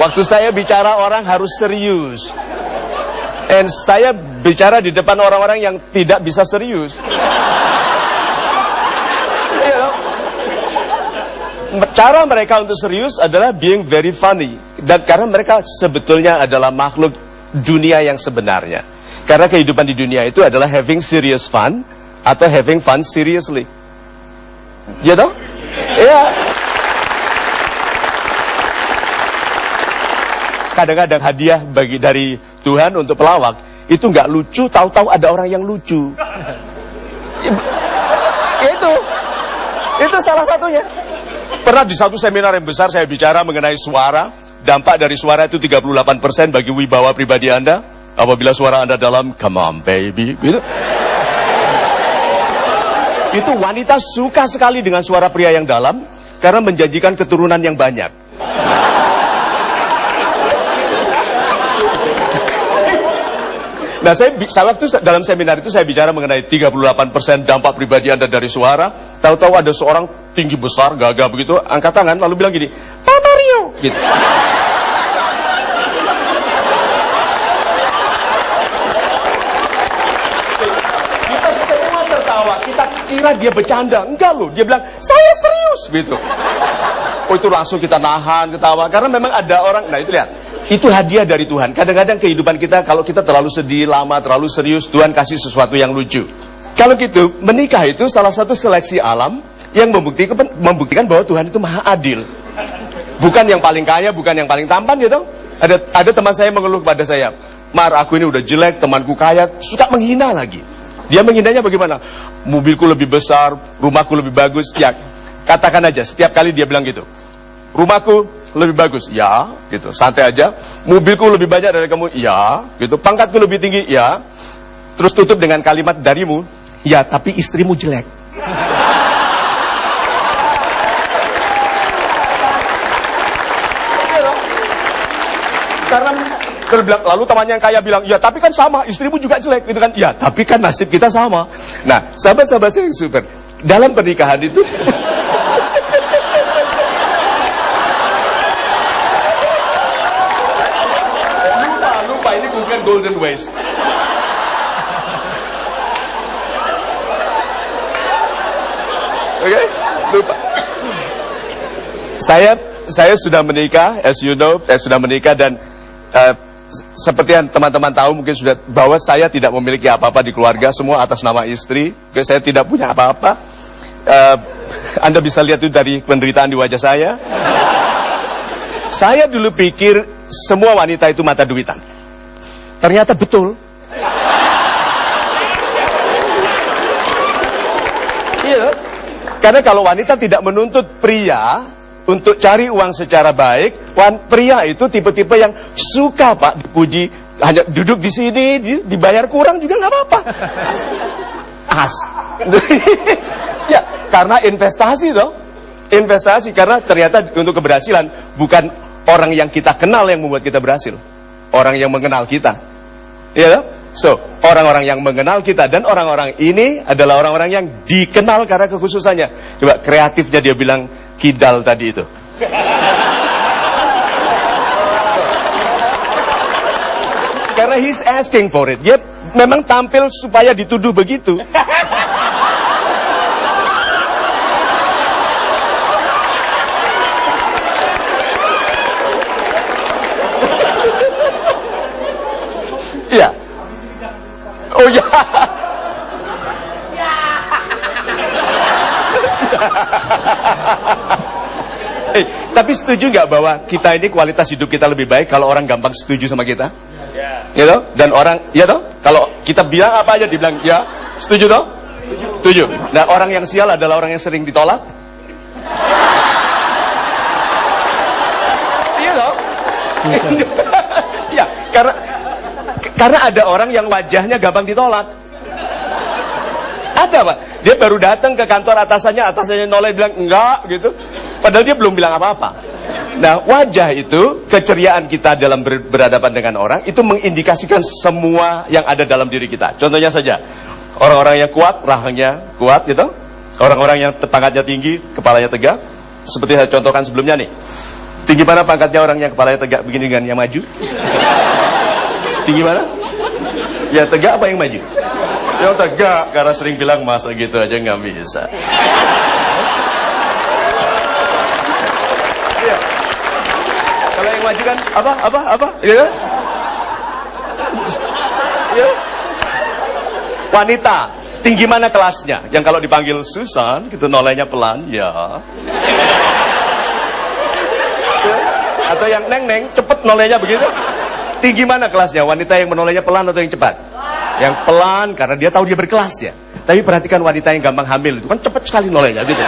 Waktu saya bicara orang harus serius. Dan saya bicara di depan orang-orang yang tidak bisa serius. Cara mereka untuk serius adalah being very funny. Dan karena mereka sebetulnya adalah makhluk dunia yang sebenarnya. Karena kehidupan di dunia itu adalah having serious fun atau having fun seriously. Ya toh? Iya. Kadang-kadang hadiah dari Tuhan untuk pelawak itu nggak lucu, tahu-tahu ada orang yang lucu. Itu salah satunya. Pernah di satu seminar yang besar saya bicara mengenai suara. Dampak dari suara itu 38% bagi wibawa pribadi Anda. Apabila suara Anda dalam, come on baby, gitu. Itu wanita suka sekali dengan suara pria yang dalam karena menjanjikan keturunan yang banyak. Nah, saya waktu dalam seminar itu saya bicara mengenai 38% dampak pribadi Anda dari suara. Tahu-tahu ada seorang tinggi besar, gagah begitu, angkat tangan lalu bilang gini, Pak Mario, gitu. Kita semua tertawa, kita kira dia bercanda. Enggak loh, dia bilang, saya serius, gitu. Oh, itu langsung kita nahan ketawa karena memang ada orang. Nah, itu lihat. Itu hadiah dari Tuhan. Kadang-kadang kehidupan kita, kalau kita terlalu sedih, lama, terlalu serius, Tuhan kasih sesuatu yang lucu. Kalau gitu, menikah itu salah satu seleksi alam yang membuktikan bahwa Tuhan itu maha adil. Bukan yang paling kaya, bukan yang paling tampan gitu. Ada teman saya mengeluh kepada saya, Mar, aku ini udah jelek, temanku kaya, suka menghina lagi. Dia menghinanya bagaimana? Mobilku lebih besar, rumahku lebih bagus. Ya, katakan aja, setiap kali dia bilang gitu. Rumahku lebih bagus, ya, gitu, santai aja. Mobilku lebih banyak dari kamu, ya, gitu. Pangkatku lebih tinggi, ya. Terus tutup dengan kalimat darimu, ya, tapi istrimu jelek. Karena lalu temannya yang kaya bilang, ya, tapi kan sama, istrimu juga jelek, gitu kan? Ya, tapi kan nasib kita sama. Nah, sahabat-sahabat saya yang super, dalam pernikahan itu. Golden ways. Oke, lupa. Saya sudah menikah, as you know, saya sudah menikah dan seperti yang teman-teman tahu mungkin sudah bahwa saya tidak memiliki apa-apa di keluarga, semua atas nama istri. Saya tidak punya apa-apa. Anda bisa lihat itu dari penderitaan di wajah saya. Saya dulu pikir semua wanita itu mata duitan. Ternyata betul. Iya. Karena kalau wanita tidak menuntut pria untuk cari uang secara baik, pria itu tipe-tipe yang suka, Pak, dipuji, hanya duduk di sini, dibayar kurang juga nggak apa-apa. Ya, karena investasi toh. Investasi karena ternyata untuk keberhasilan bukan orang yang kita kenal yang membuat kita berhasil. Orang yang mengenal kita. Ya, so orang-orang yang mengenal kita dan orang-orang ini adalah orang-orang yang dikenal karena kekhususannya. Coba kreatifnya dia bilang kidal tadi itu. Karena he's asking for it. Dia memang tampil supaya dituduh begitu. Iya. Oh ya. Tapi setuju nggak bahwa kita ini kualitas hidup kita lebih baik kalau orang gampang setuju sama kita? Ya toh? Dan orang, ya toh? Kalau kita bilang apa aja dibilang ya, setuju toh? Setuju. Nah, orang yang sial adalah orang yang sering ditolak. Iya toh? Ya, karena ada orang yang wajahnya gampang ditolak. Ada, Pak. Dia baru datang ke kantor atasannya noleh bilang enggak gitu. Padahal dia belum bilang apa-apa. Nah, wajah itu, keceriaan kita dalam berhadapan dengan orang itu mengindikasikan semua yang ada dalam diri kita. Contohnya saja, orang-orang yang kuat, rahangnya kuat gitu. Orang-orang yang pangkatnya tinggi, kepalanya tegak. Seperti saya contohkan sebelumnya nih. Tinggi mana pangkatnya orang yang kepalanya tegak begini dengan yang maju? Tinggi mana? Ya tegak apa yang maju? Yang tegak, karena sering bilang masa gitu aja nggak bisa. Iya. Kalau yang maju kan apa? Iya. Ya. Wanita, tinggi mana kelasnya? Yang kalau dipanggil Susan, gitu nolenya pelan, ya. Atau yang neng, cepet nolenya begitu. Tinggi mana kelasnya? Wanita yang menolenya pelan atau yang cepat? Yang pelan, karena dia tahu dia berkelas ya. Tapi perhatikan wanita yang gampang hamil, itu kan cepet sekali nolenya gitu.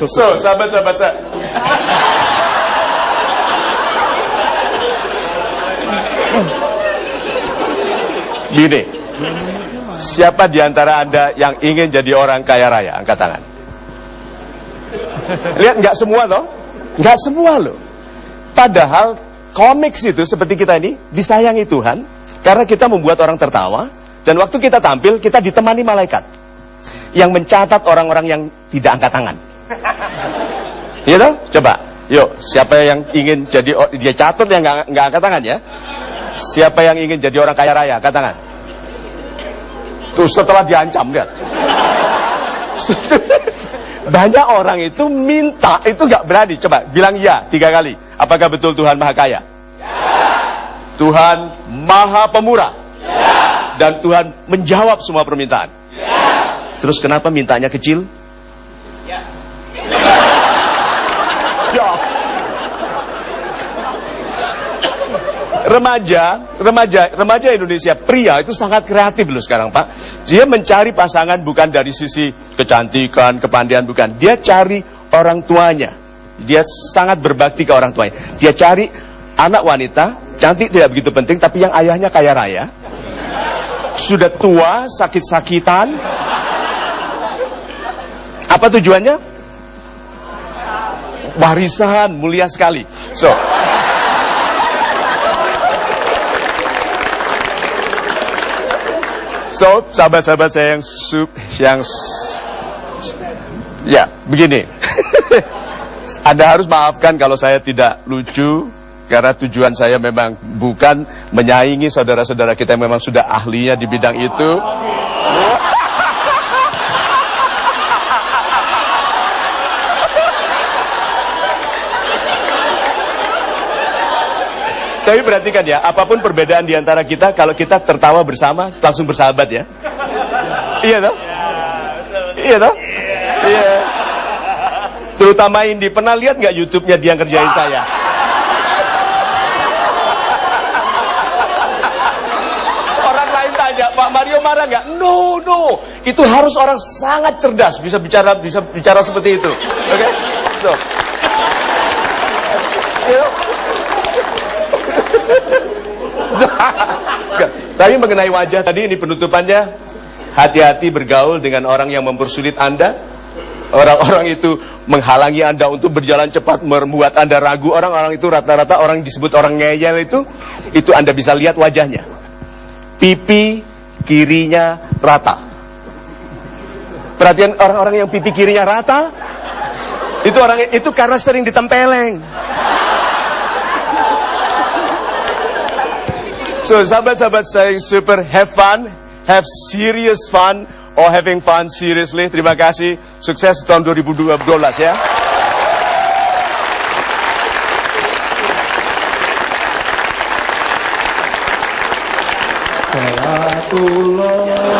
So, sahabat-sahabat saya. Gini, siapa di antara Anda yang ingin jadi orang kaya raya? Angkat tangan. Lihat, nggak semua toh? Nggak semua loh. Padahal komik itu seperti kita ini disayangi Tuhan karena kita membuat orang tertawa, dan waktu kita tampil kita ditemani malaikat yang mencatat orang-orang yang tidak angkat tangan. Iya toh? Coba, yuk, siapa yang ingin jadi, dia catat yang nggak angkat tangan ya? Siapa yang ingin jadi orang kaya raya? Angkat tangan. Tuh setelah diancam, lihat. Banyak orang itu minta, itu nggak berani. Coba bilang ya 3 kali. Apakah betul Tuhan Maha Kaya? Ya. Tuhan Maha Pemurah? Ya. Dan Tuhan menjawab semua permintaan? Ya. Terus kenapa mintanya kecil? Ya. Remaja Indonesia pria itu sangat kreatif loh sekarang Pak. Dia mencari pasangan bukan dari sisi kecantikan, kepandaian, bukan. Dia cari orang tuanya. Dia sangat berbakti ke orang tuanya. Dia cari anak wanita, cantik tidak begitu penting, tapi yang ayahnya kaya raya, sudah tua, sakit-sakitan. Apa tujuannya? Warisan, mulia sekali. So, sahabat-sahabat saya yang ya, begini. Anda harus maafkan kalau saya tidak lucu, karena tujuan saya memang bukan menyaingi saudara-saudara kita yang memang sudah ahlinya di bidang itu. Tapi perhatikan ya, apapun perbedaan di antara kita, kalau kita tertawa bersama, langsung bersahabat ya. Iya toh? Iya toh? Iya. Terutama Indi, pernah lihat nggak YouTube-nya dia ngerjain saya? Orang lain tanya, Pak Mario marah nggak? No. Itu harus orang sangat cerdas bisa bicara seperti itu. Oke? So. Tapi mengenai wajah tadi, ini penutupannya. Hati-hati bergaul dengan orang yang mempersulit Anda. Orang-orang itu menghalangi Anda untuk berjalan cepat, membuat Anda ragu. Orang-orang itu rata-rata orang yang disebut orang ngeyel itu Anda bisa lihat wajahnya. Pipi kirinya rata. Perhatian orang-orang yang pipi kirinya rata, itu karena sering ditempeleng. So, sahabat-sahabat saya super have fun, have serious fun, or having fun seriously. Terima kasih. Sukses tahun 2012 ya. Salatullah